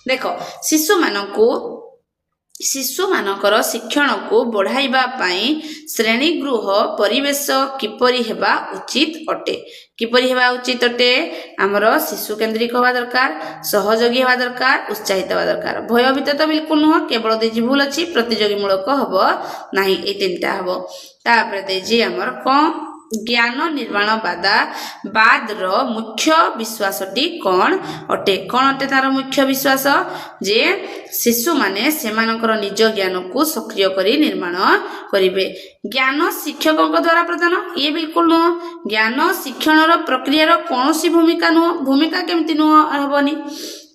देख शिशु मानकर शिक्षण को बढ़ाइबा पई श्रेणीगृह परिवेश किपरि हेबा उचित अटे किपरि हेबा उचित अटे आमर शिशु केन्द्रिक हवा दरकार सहयोगी हवा दरकार उत्साहित हवा दरकार भयभीत तो बिल्कुल नुह केवल देजी भूल अच्छी प्रतियोगीमूलक हम ना ये तीनटा हम तापर देजी आमर कौन ज्ञान निर्माण बाद मुख्य विश्वासटी कौन अटे तार मुख्य विश्वास जे शिशु माने सेमानकर निज ज्ञान को सक्रिय करी निर्माण करिवे ज्ञान शिक्षकों द्वारा प्रदान ये बिल्कुल नुह ज्ञान शिक्षण प्रक्रिया कौन सी भूमिका केमती नुह हेबनी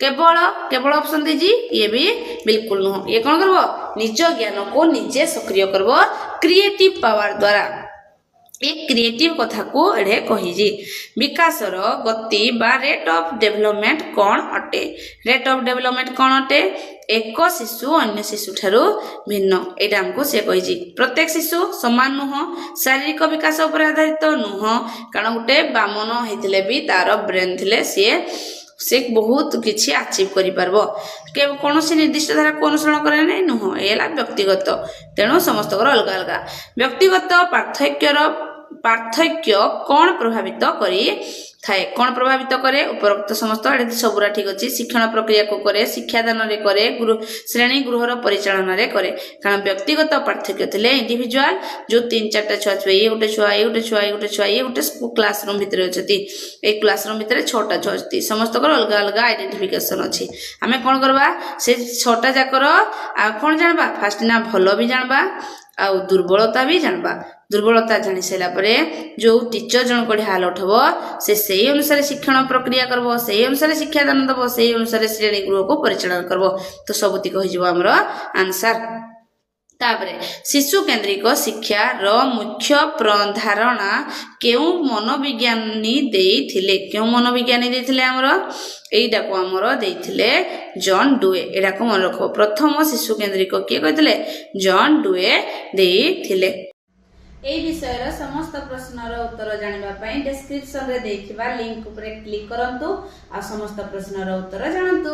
केवल ऑप्शन दीजी ये भी बिल्कुल नुह ये कौन करबो निज ज्ञान को निजे सक्रिय करबो क्रिएटिव पावर द्वारा एक क्रिएटिव कथा को एडे कहिजी विकासर गति बा रेट ऑफ डेवलपमेंट कौन अटे रेट ऑफ डेवलपमेंट कौन अटे एक शिशु अन्य शिशु ठारू भिन्न एटा हमको से कहिजी प्रत्येक शिशु समान नुह शारीरिक विकास उपर आधारित नुह कारण गोटे बामन हेतिले भी तार ब्रेन थिले से बहुत किछि अचीव करि परबो कौन सी निर्दिष्ट धारा को अनुसरण करे नहीं नुह एला व्यक्तिगत तेणु समस्त अलग अलग व्यक्तिगत पार्थक्य कौन प्रभावित करी थाए कौन प्रभावित करे उपरोक्त समस्त सबुरा ठीक अच्छी शिक्षण प्रक्रिया को करे शिक्षादान रे करे श्रेणी गृहर परिचालन रे करे कारण व्यक्तिगत पार्थक्य थिले इंडिविजुअल जो 3-4टा छुआ छुआ ये गोटे छुआ ये गोटे छुआ ये गोटे छुआ ये गोटे क्लासरूम भितर अच्छी एक क्लासरूम भितर 6टा छुआ अच्छी समस्त अलग अलग आइडेंटिफिकेशन अच्छी आमे कौन करबा से 6टा जाकर कौन जानबा फास्ट ना भल भी जानबा आ दुर्बलता भी जानबा दुर्बलता जानी सारा पर जो टीचर जन को ढाल उठब से अनुसार शिक्षण प्रक्रिया करब से अनुसार शिक्षादान दब से अनुसार श्रेणी गृह को परिचालन करब तो सबुती कहीजर आंसर तापरे शिशु केन्द्रिक शिक्षा रो मुख्य धारणा केउ मनोविज्ञानी देइथिले केउ मनोविज्ञानी देइथिले हमरो एइटा को हमरो देइथिले जॉन डुए एटा को मन रखो प्रथम शिशु केन्द्रिक के कहिथिले जॉन डुए देइथिले এই বিষয়ের সমস্ত প্রশ্নর উত্তর জানিবা পাই ডেসক্রিপশন রে দেখিবা লিংক উপরে ক্লিক করন্তু আর সমস্ত প্রশ্নর উত্তর জানন্তু।